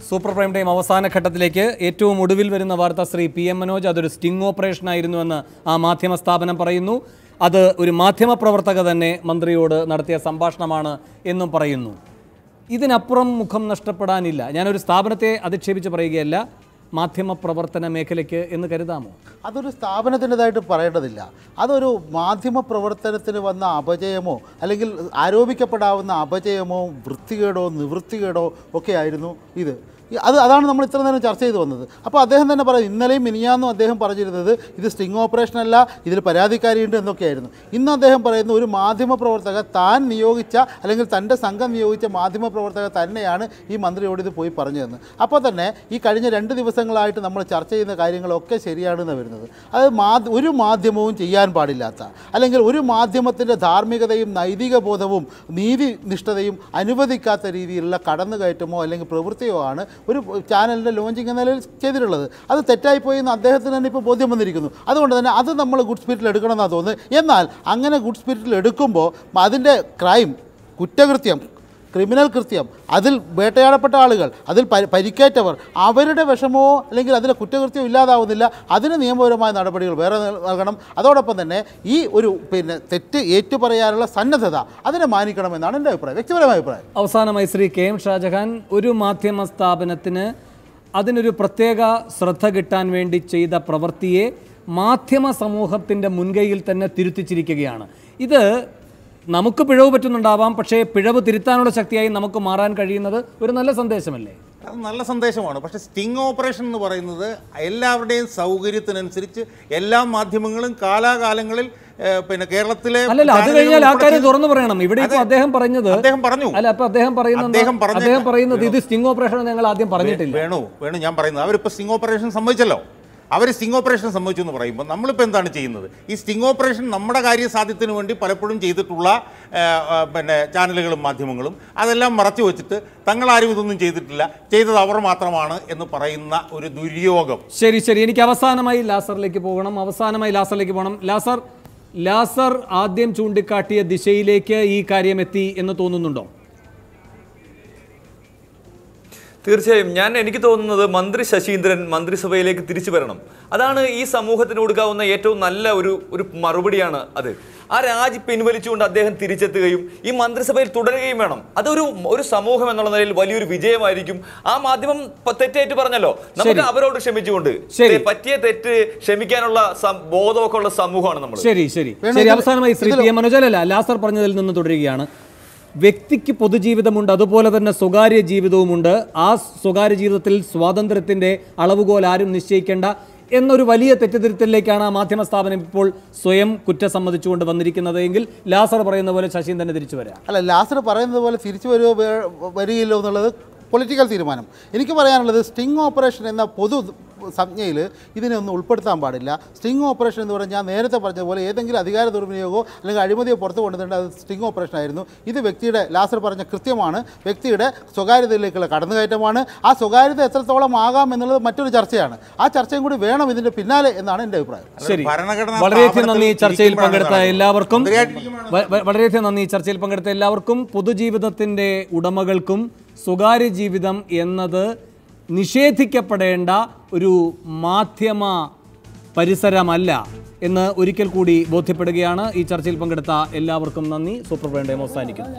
Super prime time അവസാന ഘട്ടത്തിലേക്ക് ഏറ്റവും ഒടുവിൽ വരുന്ന വാർത്ത ശ്രീ PM മനോജ് അതൊരു സ്റ്റിംഗ് ഓപ്പറേഷൻ ആയിരുന്നുവെന്ന് ആ മാധ്യമ സ്ഥാപനം പറയുന്നു. അത് ഒരു മാധ്യമ പ്രവർത്തക തന്നെ മന്ത്രിയോട് നടത്തിയ സംഭാഷണമാണ് എന്നും പറയുന്നു. ഇതിനപ്പുറം മുഖം നഷ്ടപ്പെടാനില്ല. ഞാനൊരു സ്ഥാപനത്തെ അധിക്ഷേപിച്ച് പറയുകയല്ല, മാധ്യമ പ്രവർത്തന മേഖലയ്ക്ക് എന്ന് കരുതാമോ? അതൊരു സ്ഥാപനത്തിൻ്റെതായിട്ട് പറയേണ്ടതില്ല. അതൊരു മാധ്യമ പ്രവർത്തനത്തിന് വന്ന അപജയമോ അല്ലെങ്കിൽ ആരോപിക്കപ്പെടാവുന്ന അപജയമോ വൃത്തികേടോ നിവൃത്തികേടോ ഒക്കെ ആയിരുന്നു ഇത്. അതാണ് നമ്മൾ ഇത്ര നേരം ചർച്ച ചെയ്ത് വന്നത്. അപ്പോൾ അദ്ദേഹം തന്നെ പറയും, ഇന്നലെയും മിനിഞ്ഞാന്നും അദ്ദേഹം പറഞ്ഞിരുന്നത് ഇത് സ്റ്റിംഗ് ഓപ്പറേഷനല്ല, ഇതിൽ പരാതിക്കാരിയുണ്ട് എന്നൊക്കെയായിരുന്നു. ഇന്ന് അദ്ദേഹം പറയുന്ന ഒരു മാധ്യമ പ്രവർത്തക താൻ നിയോഗിച്ച അല്ലെങ്കിൽ തൻ്റെ സംഘം നിയോഗിച്ച മാധ്യമ പ്രവർത്തക തന്നെയാണ് ഈ മന്ത്രിയോട് ഇത് പോയി പറഞ്ഞതെന്ന്. അപ്പോൾ തന്നെ ഈ കഴിഞ്ഞ 2 ദിവസങ്ങളായിട്ട് നമ്മൾ ചർച്ച ചെയ്യുന്ന കാര്യങ്ങളൊക്കെ ശരിയാണെന്ന് വരുന്നത്. അത് ഒരു മാധ്യമവും ചെയ്യാൻ പാടില്ലാത്ത, അല്ലെങ്കിൽ ഒരു മാധ്യമത്തിൻ്റെ ധാർമ്മികതയും നൈതിക ബോധവും നീതിനിഷ്ഠതയും അനുവദിക്കാത്ത രീതിയിലുള്ള കടന്നുകയറ്റമോ അല്ലെങ്കിൽ പ്രവൃത്തിയോ ആണ് ഒരു ചാനലിൻ്റെ ലോഞ്ചിങ് എന്ന നിലയിൽ ചെയ്തിട്ടുള്ളത്. അത് തെറ്റായിപ്പോയി എന്ന് അദ്ദേഹത്തിന് തന്നെ ഇപ്പോൾ ബോധ്യം വന്നിരിക്കുന്നു. അതുകൊണ്ട് തന്നെ അത് നമ്മൾ ഗുഡ് സ്പിരിറ്റിൽ എടുക്കണമെന്നാണ് തോന്നുന്നത്. എന്നാൽ അങ്ങനെ ഗുഡ് സ്പിരിറ്റിൽ എടുക്കുമ്പോൾ അതിൻ്റെ കുറ്റകൃത്യം, ക്രിമിനൽ കൃത്യം, അതിൽ വേട്ടയാടപ്പെട്ട ആളുകൾ, അതിൽ പരിക്കേറ്റവർ, അവരുടെ വിഷമമോ അല്ലെങ്കിൽ അതിലെ കുറ്റകൃത്യം ഇല്ലാതാവുന്നില്ല. അതിന് നിയമപരമായ നടപടികൾ വേറെ നൽകണം. അതോടൊപ്പം തന്നെ ഈ ഒരു തെറ്റ് ഏറ്റുപറയാനുള്ള സന്നദ്ധത അതിനെ മാനിക്കണമെന്നാണ് എൻ്റെ അഭിപ്രായം, വ്യക്തിപരമായ അഭിപ്രായം. അവസാനമായി ശ്രീ KM ഷാജഹാൻ, ഒരു മാധ്യമ സ്ഥാപനത്തിന് അതിനൊരു പ്രത്യേക ശ്രദ്ധ കിട്ടാൻ വേണ്ടി ചെയ്ത പ്രവൃത്തിയെ മാധ്യമ സമൂഹത്തിൻ്റെ മുൻകൈയിൽ തന്നെ തിരുത്തിച്ചിരിക്കുകയാണ്. ഇത് നമുക്ക് പിഴവ് പറ്റുന്നുണ്ടാവാം, പക്ഷേ പിഴവ് തിരുത്താനുള്ള ശക്തിയായി നമുക്ക് മാറാൻ കഴിയുന്നത് ഒരു നല്ല സന്ദേശമല്ലേ? അത് നല്ല സന്ദേശമാണ്. പക്ഷേ സ്റ്റിംഗ് ഓപ്പറേഷൻ എന്ന് പറയുന്നത് എല്ലാവരുടെയും സൗകര്യത്തിനനുസരിച്ച് എല്ലാ മാധ്യമങ്ങളും കാലാകാലങ്ങളിൽ കേരളത്തിലെ അല്ലല്ല, അത് കഴിഞ്ഞാൽ ആ കാര്യം തുറന്നു പറയണം. ഇവിടെ ഇപ്പോൾ അദ്ദേഹം പറഞ്ഞു അല്ല, അപ്പൊ അദ്ദേഹം പറയുന്നത് ഇത് സ്റ്റിംഗ് ഓപ്പറേഷൻ ഞങ്ങൾ ആദ്യം പറഞ്ഞിട്ടില്ല. വേണു ഞാൻ പറയുന്നത് അവരിപ്പോൾ സ്റ്റിംഗ് ഓപ്പറേഷൻ സംഭവിച്ചല്ലോ. അവർ സ്റ്റിംഗ് ഓപ്പറേഷൻ സംഭവിച്ചു എന്ന് പറയുമ്പോൾ നമ്മളിപ്പോൾ എന്താണ് ചെയ്യുന്നത്? ഈ സ്റ്റിംഗ് ഓപ്പറേഷൻ നമ്മുടെ കാര്യസാധ്യത്തിന് വേണ്ടി പലപ്പോഴും ചെയ്തിട്ടുള്ള ചാനലുകളും മാധ്യമങ്ങളും അതെല്ലാം മറച്ചു വെച്ചിട്ട് തങ്ങളാരും ഇതൊന്നും ചെയ്തിട്ടില്ല, ചെയ്തത് അവർ മാത്രമാണ് എന്ന് പറയുന്ന ഒരു ദുര്യോഗം. ശരി, എനിക്ക് അവസാനമായി ലാസറിലേക്ക് പോകണം. ലാസർ ആദ്യം ചൂണ്ടിക്കാട്ടിയ ദിശയിലേക്ക് ഈ കാര്യം എത്തി എന്ന് തോന്നുന്നുണ്ടോ? തീർച്ചയായും. എനിക്ക് തോന്നുന്നത് മന്ത്രി ശശീന്ദ്രൻ മന്ത്രിസഭയിലേക്ക് തിരിച്ചു വരണം. അതാണ് ഈ സമൂഹത്തിന് കൊടുക്കാവുന്ന ഏറ്റവും നല്ല ഒരു മറുപടിയാണ് അത്. ആ രാജി പിൻവലിച്ചുകൊണ്ട് അദ്ദേഹം തിരിച്ചെത്തുകയും ഈ മന്ത്രിസഭയിൽ തുടരുകയും വേണം. അതൊരു സമൂഹം എന്നുള്ള നിലയിൽ വലിയൊരു വിജയമായിരിക്കും. ആ മാധ്യമം തെറ്റേറ്റ് പറഞ്ഞല്ലോ, നമുക്ക് അവരോട് ക്ഷമിച്ചുകൊണ്ട് പറ്റിയ തെറ്റ് ക്ഷമിക്കാനുള്ള ബോധമൊക്കെ ഉള്ള സമൂഹമാണ് നമ്മൾ. ശരി. അവസാനമായി ശ്രീ PM മനോജ്, ലാസർ പറഞ്ഞതിൽ നിന്ന് തുടരുകയാണ്. വ്യക്തിക്ക് പൊതുജീവിതമുണ്ട്, അതുപോലെ തന്നെ സ്വകാര്യ ജീവിതവുമുണ്ട്. ആ സ്വകാര്യ ജീവിതത്തിൽ സ്വാതന്ത്ര്യത്തിൻ്റെ അളവുകോൽ ആരും നിശ്ചയിക്കേണ്ട എന്നൊരു വലിയ തെറ്റിദ്ധരുത്തലിലേക്കാണ് ആ മാധ്യമ സ്ഥാപനം ഇപ്പോൾ സ്വയം കുറ്റം സമ്മതിച്ചുകൊണ്ട് വന്നിരിക്കുന്നത്. എങ്കിൽ ലാസർ പറയുന്ന പോലെ ശശീന്ദ്രൻ തന്നെ തിരിച്ചു വരാം. അല്ല, ലാസർ പറയുന്നത് പോലെ തിരിച്ചു വരികയില്ലോ എന്നുള്ളത് പൊളിറ്റിക്കൽ തീരുമാനം. എനിക്ക് പറയാനുള്ളത്, സ്റ്റിംഗ് ഓപ്പറേഷൻ എന്ന പൊതു സംജ്ഞയിൽ ഇതിനെ ഒന്നും ഉൾപ്പെടുത്താൻ പാടില്ല. സ്റ്റിംഗ് ഓപ്പറേഷൻ എന്ന് പറഞ്ഞാൽ ഞാൻ നേരത്തെ പറഞ്ഞതുപോലെ ഏതെങ്കിലും അധികാര ദുർവിനിയോഗമോ അല്ലെങ്കിൽ അഴിമതിയോ പുറത്തു കൊണ്ടുവരേണ്ട അത് സ്റ്റിംഗ് ഓപ്പറേഷൻ ആയിരുന്നു. ഇത് വ്യക്തിയുടെ, ലാസർ പറഞ്ഞ കൃത്യമാണ്, വ്യക്തിയുടെ സ്വകാര്യതയിലേക്കുള്ള കടന്നുകയറ്റമാണ്. ആ സ്വകാര്യത എത്രത്തോളം ആകാം എന്നുള്ളത് മറ്റൊരു ചർച്ചയാണ്. ആ ചർച്ചയും കൂടി വേണം ഇതിൻ്റെ പിന്നാലെ എന്നാണ് എൻ്റെ അഭിപ്രായം. ശരി, വളരെയധികം നന്ദി ചർച്ചയിൽ പങ്കെടുത്ത എല്ലാവർക്കും. പൊതുജീവിതത്തിൻ്റെ ഉടമകൾക്കും സ്വകാര്യ ജീവിതം എന്നത് നിഷേധിക്കപ്പെടേണ്ട ഒരു മാധ്യമ പരിസരമല്ല എന്ന് ഒരിക്കൽ കൂടി ബോധ്യപ്പെടുകയാണ്. ഈ ചർച്ചയിൽ പങ്കെടുത്ത എല്ലാവർക്കും നന്ദി. സൂപ്പർ പ്രൈം ടൈം അവസാനിക്കുന്നു.